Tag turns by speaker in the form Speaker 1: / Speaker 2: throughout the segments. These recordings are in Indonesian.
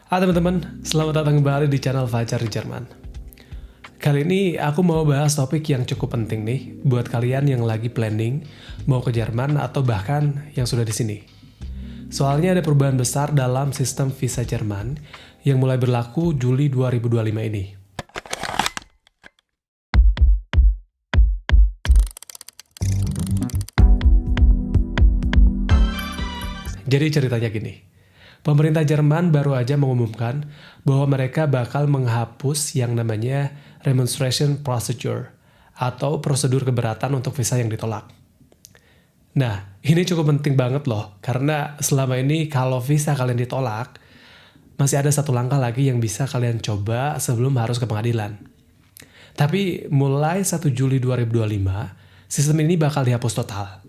Speaker 1: Halo teman-teman, selamat datang kembali di channel Fajar di Jerman. Kali ini aku mau bahas topik yang cukup penting nih buat kalian yang lagi planning mau ke Jerman atau bahkan yang sudah di sini. Soalnya ada perubahan besar dalam sistem visa Jerman yang mulai berlaku Juli 2025 ini. Jadi ceritanya gini. Pemerintah Jerman baru aja mengumumkan bahwa mereka bakal menghapus yang namanya remonstration procedure atau prosedur keberatan untuk visa yang ditolak. Nah, ini cukup penting banget loh, karena selama ini kalau visa kalian ditolak, masih ada satu langkah lagi yang bisa kalian coba sebelum harus ke pengadilan. Tapi mulai 1 Juli 2025, sistem ini bakal dihapus total.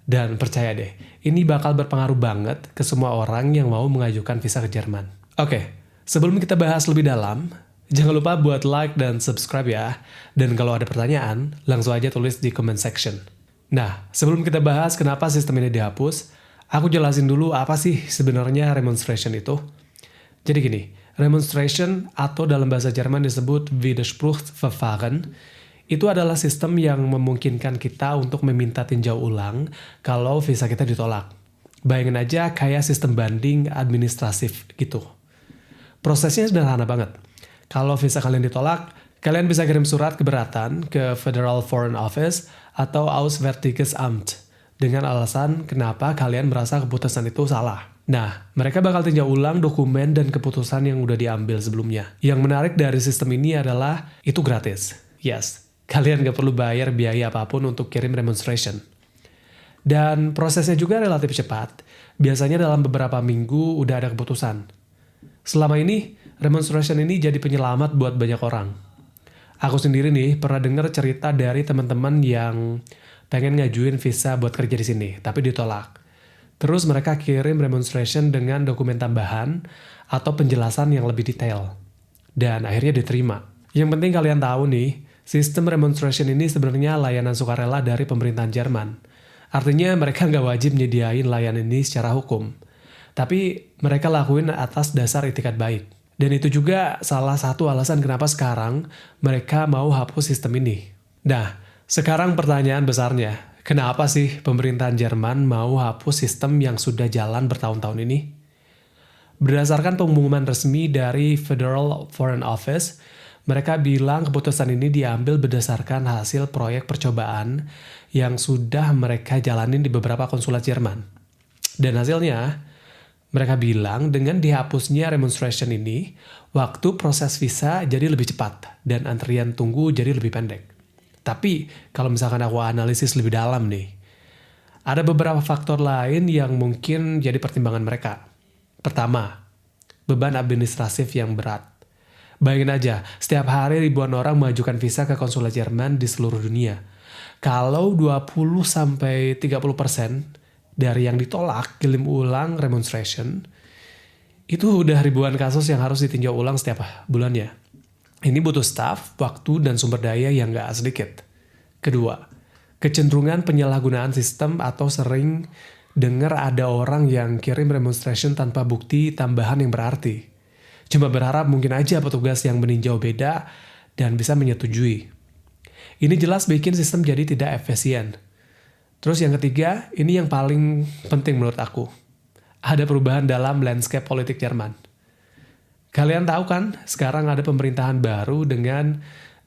Speaker 1: Dan percaya deh, ini bakal berpengaruh banget ke semua orang yang mau mengajukan visa ke Jerman. Oke, sebelum kita bahas lebih dalam, jangan lupa buat like dan subscribe ya. Dan kalau ada pertanyaan, langsung aja tulis di comment section. Nah, sebelum kita bahas kenapa sistem ini dihapus, aku jelasin dulu apa sih sebenarnya remonstration itu. Jadi gini, remonstration atau dalam bahasa Jerman disebut Widerspruchsverfahren, itu adalah sistem yang memungkinkan kita untuk meminta tinjau ulang kalau visa kita ditolak. Bayangin aja kayak sistem banding administratif gitu. Prosesnya sederhana banget. Kalau visa kalian ditolak, kalian bisa kirim surat keberatan ke Federal Foreign Office atau Auswärtiges Amt dengan alasan kenapa kalian merasa keputusan itu salah. Nah, mereka bakal tinjau ulang dokumen dan keputusan yang udah diambil sebelumnya. Yang menarik dari sistem ini adalah itu gratis. Yes. Kalian gak perlu bayar biaya apapun untuk kirim remonstration. Dan prosesnya juga relatif cepat. Biasanya dalam beberapa minggu udah ada keputusan. Selama ini, remonstration ini jadi penyelamat buat banyak orang. Aku sendiri nih pernah dengar cerita dari teman-teman yang pengen ngajuin visa buat kerja di sini, tapi ditolak. Terus mereka kirim remonstration dengan dokumen tambahan atau penjelasan yang lebih detail. Dan akhirnya diterima. Yang penting kalian tahu nih, sistem remonstration ini sebenarnya layanan sukarela dari pemerintahan Jerman. Artinya mereka nggak wajib nyediain layanan ini secara hukum. Tapi mereka lakuin atas dasar itikat baik. Dan itu juga salah satu alasan kenapa sekarang mereka mau hapus sistem ini. Nah, sekarang pertanyaan besarnya, kenapa sih pemerintahan Jerman mau hapus sistem yang sudah jalan bertahun-tahun ini? Berdasarkan pengumuman resmi dari Federal Foreign Office, mereka bilang keputusan ini diambil berdasarkan hasil proyek percobaan yang sudah mereka jalanin di beberapa konsulat Jerman. Dan hasilnya, mereka bilang dengan dihapusnya remonstration ini, waktu proses visa jadi lebih cepat dan antrian tunggu jadi lebih pendek. Tapi kalau misalkan aku analisis lebih dalam nih, ada beberapa faktor lain yang mungkin jadi pertimbangan mereka. Pertama, beban administratif yang berat. Bayangin aja, setiap hari ribuan orang mengajukan visa ke konsulat Jerman di seluruh dunia. Kalau 20-30% dari yang ditolak kirim ulang remonstration, itu udah ribuan kasus yang harus ditinjau ulang setiap bulannya. Ini butuh staff, waktu, dan sumber daya yang gak sedikit. Kedua, kecenderungan penyalahgunaan sistem atau sering dengar ada orang yang kirim remonstration tanpa bukti tambahan yang berarti. Cuma berharap mungkin aja petugas yang meninjau beda dan bisa menyetujui. Ini jelas bikin sistem jadi tidak efisien. Terus yang ketiga, ini yang paling penting menurut aku. Ada perubahan dalam landscape politik Jerman. Kalian tahu kan, sekarang ada pemerintahan baru dengan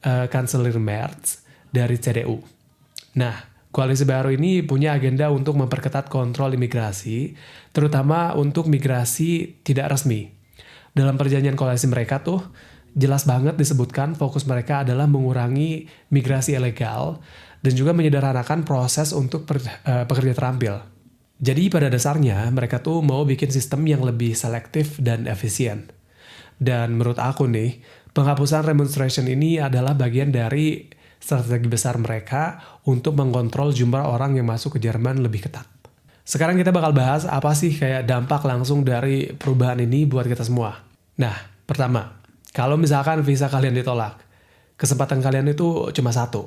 Speaker 1: Kanselir Merz dari CDU. Nah, koalisi baru ini punya agenda untuk memperketat kontrol imigrasi, terutama untuk migrasi tidak resmi. Dalam perjanjian koalisi mereka tuh, jelas banget disebutkan fokus mereka adalah mengurangi migrasi ilegal dan juga menyederhanakan proses untuk pekerja terampil. Jadi pada dasarnya mereka tuh mau bikin sistem yang lebih selektif dan efisien. Dan menurut aku nih, penghapusan remonstration ini adalah bagian dari strategi besar mereka untuk mengontrol jumlah orang yang masuk ke Jerman lebih ketat. Sekarang kita bakal bahas apa sih kayak dampak langsung dari perubahan ini buat kita semua. Nah, pertama, kalau misalkan visa kalian ditolak, kesempatan kalian itu cuma satu.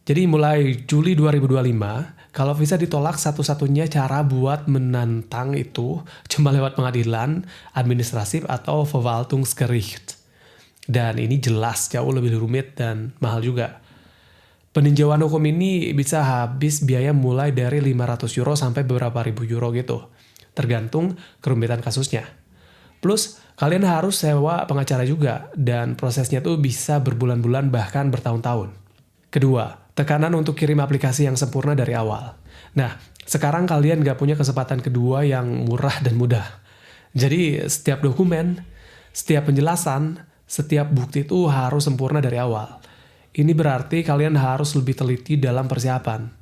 Speaker 1: Jadi mulai Juli 2025, kalau visa ditolak satu-satunya cara buat menantang itu cuma lewat pengadilan, administratif atau Verwaltungsgericht. Dan ini jelas jauh lebih rumit dan mahal juga. Peninjauan hukum ini bisa habis biaya mulai dari 500 euro sampai beberapa ribu euro gitu. Tergantung kerumitan kasusnya. Plus, kalian harus sewa pengacara juga, dan prosesnya tuh bisa berbulan-bulan bahkan bertahun-tahun. Kedua, tekanan untuk kirim aplikasi yang sempurna dari awal. Nah, sekarang kalian gak punya kesempatan kedua yang murah dan mudah. Jadi, setiap dokumen, setiap penjelasan, setiap bukti itu harus sempurna dari awal. Ini berarti kalian harus lebih teliti dalam persiapan.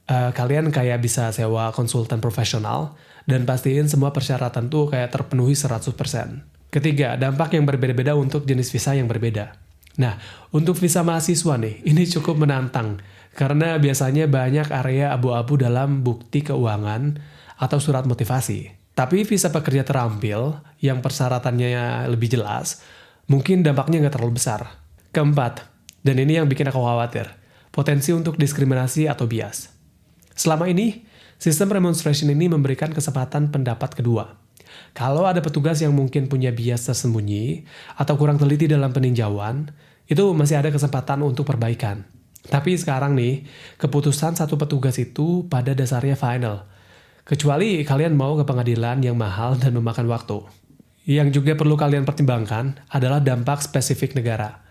Speaker 1: Kalian kayak bisa sewa konsultan profesional dan pastiin semua persyaratan tuh kayak terpenuhi 100%. Ketiga, dampak yang berbeda-beda untuk jenis visa yang berbeda. Nah, untuk visa mahasiswa nih, ini cukup menantang karena biasanya banyak area abu-abu dalam bukti keuangan atau surat motivasi. Tapi visa pekerja terampil yang persyaratannya lebih jelas, mungkin dampaknya nggak terlalu besar. Keempat, dan ini yang bikin aku khawatir, potensi untuk diskriminasi atau bias. Selama ini, sistem remonstration ini memberikan kesempatan pendapat kedua. Kalau ada petugas yang mungkin punya bias tersembunyi atau kurang teliti dalam peninjauan, itu masih ada kesempatan untuk perbaikan. Tapi sekarang nih, keputusan satu petugas itu pada dasarnya final. Kecuali kalian mau ke pengadilan yang mahal dan memakan waktu. Yang juga perlu kalian pertimbangkan adalah dampak spesifik negara.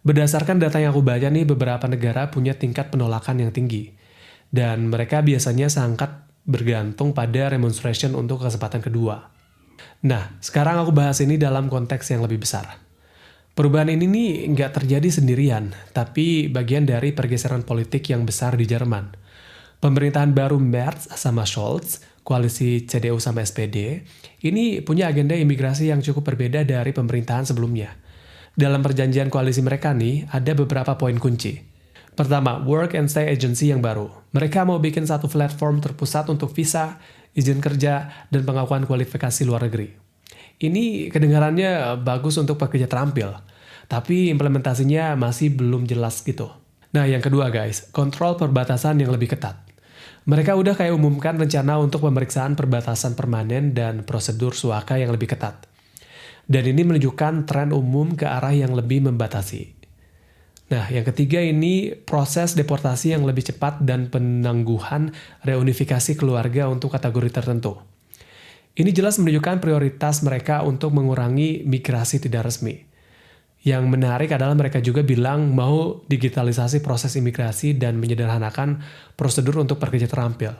Speaker 1: Berdasarkan data yang aku baca nih, beberapa negara punya tingkat penolakan yang tinggi. Dan mereka biasanya sangat bergantung pada remonstration untuk kesempatan kedua. Nah, sekarang aku bahas ini dalam konteks yang lebih besar. Perubahan ini nih nggak terjadi sendirian, tapi bagian dari pergeseran politik yang besar di Jerman. Pemerintahan baru Merz sama Scholz, koalisi CDU sama SPD, ini punya agenda imigrasi yang cukup berbeda dari pemerintahan sebelumnya. Dalam perjanjian koalisi mereka nih, ada beberapa poin kunci. Pertama, Work and Stay Agency yang baru. Mereka mau bikin satu platform terpusat untuk visa, izin kerja, dan pengakuan kualifikasi luar negeri. Ini kedengarannya bagus untuk pekerja terampil, tapi implementasinya masih belum jelas gitu. Nah, yang kedua guys, kontrol perbatasan yang lebih ketat. Mereka udah kayak umumkan rencana untuk pemeriksaan perbatasan permanen dan prosedur suaka yang lebih ketat. Dan ini menunjukkan tren umum ke arah yang lebih membatasi. Nah, yang ketiga ini proses deportasi yang lebih cepat dan penangguhan reunifikasi keluarga untuk kategori tertentu. Ini jelas menunjukkan prioritas mereka untuk mengurangi migrasi tidak resmi. Yang menarik adalah mereka juga bilang mau digitalisasi proses imigrasi dan menyederhanakan prosedur untuk pekerja terampil.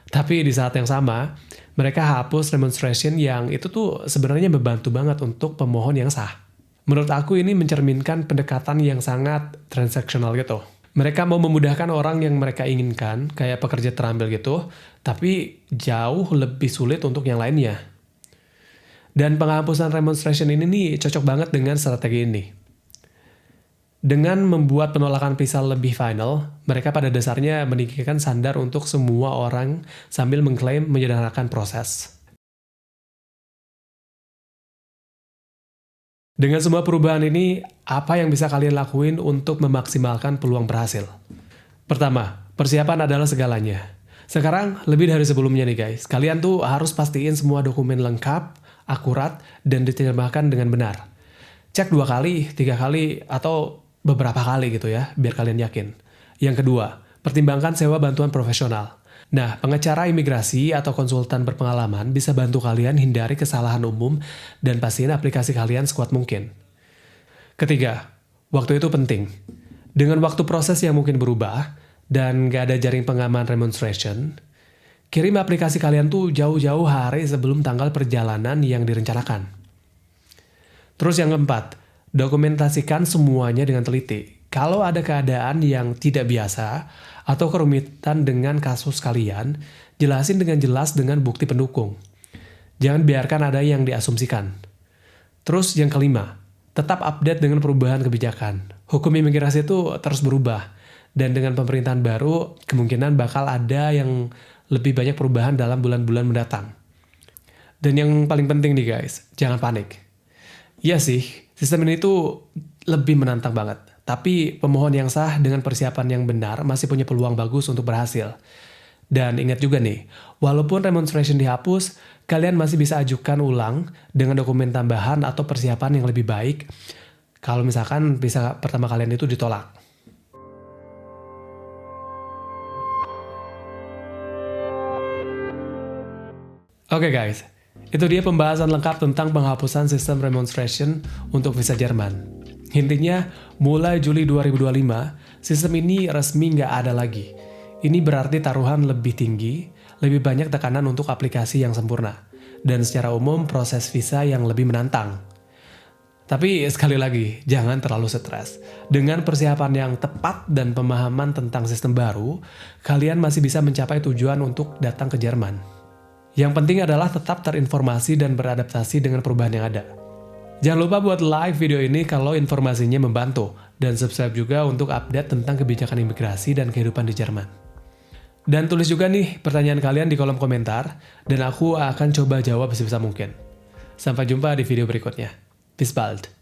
Speaker 1: Tapi di saat yang sama, mereka hapus remonstration yang itu tuh sebenarnya membantu banget untuk pemohon yang sah. Menurut aku ini mencerminkan pendekatan yang sangat transaksional gitu. Mereka mau memudahkan orang yang mereka inginkan, kayak pekerja terampil gitu, tapi jauh lebih sulit untuk yang lainnya. Dan penghapusan remonstration ini nih cocok banget dengan strategi ini. Dengan membuat penolakan visa lebih final, mereka pada dasarnya meninggikan standar untuk semua orang sambil mengklaim menyederhanakan proses. Dengan semua perubahan ini, apa yang bisa kalian lakuin untuk memaksimalkan peluang berhasil? Pertama, persiapan adalah segalanya. Sekarang, lebih dari sebelumnya nih guys, kalian tuh harus pastiin semua dokumen lengkap, akurat, dan diterjemahkan dengan benar. Cek 2 kali, 3 kali, atau beberapa kali gitu ya, biar kalian yakin. Yang kedua, pertimbangkan sewa bantuan profesional. Nah, pengacara imigrasi atau konsultan berpengalaman bisa bantu kalian hindari kesalahan umum dan pastiin aplikasi kalian sekuat mungkin. Ketiga, waktu itu penting. Dengan waktu proses yang mungkin berubah dan gak ada jaring pengaman remonstration, kirim aplikasi kalian tuh jauh-jauh hari sebelum tanggal perjalanan yang direncanakan. Terus yang keempat, dokumentasikan semuanya dengan teliti. Kalau ada keadaan yang tidak biasa atau kerumitan dengan kasus kalian, jelasin dengan jelas dengan bukti pendukung. Jangan biarkan ada yang diasumsikan. Terus yang kelima, tetap update dengan perubahan kebijakan. Hukum imigrasi itu terus berubah, dan dengan pemerintahan baru, kemungkinan bakal ada yang lebih banyak perubahan dalam bulan-bulan mendatang. Dan yang paling penting nih guys, jangan panik. Iya sih, sistem ini tuh lebih menantang banget. Tapi pemohon yang sah dengan persiapan yang benar masih punya peluang bagus untuk berhasil. Dan ingat juga nih, walaupun remonstration dihapus, kalian masih bisa ajukan ulang dengan dokumen tambahan atau persiapan yang lebih baik kalau misalkan visa pertama kalian itu ditolak. Oke guys, itu dia pembahasan lengkap tentang penghapusan sistem remonstration untuk visa Jerman. Intinya, mulai Juli 2025, sistem ini resmi nggak ada lagi. Ini berarti taruhan lebih tinggi, lebih banyak tekanan untuk aplikasi yang sempurna, dan secara umum proses visa yang lebih menantang. Tapi sekali lagi, jangan terlalu stres. Dengan persiapan yang tepat dan pemahaman tentang sistem baru, kalian masih bisa mencapai tujuan untuk datang ke Jerman. Yang penting adalah tetap terinformasi dan beradaptasi dengan perubahan yang ada. Jangan lupa buat like video ini kalau informasinya membantu, dan subscribe juga untuk update tentang kebijakan imigrasi dan kehidupan di Jerman. Dan tulis juga nih pertanyaan kalian di kolom komentar, dan aku akan coba jawab sebisa mungkin. Sampai jumpa di video berikutnya. Bis bald!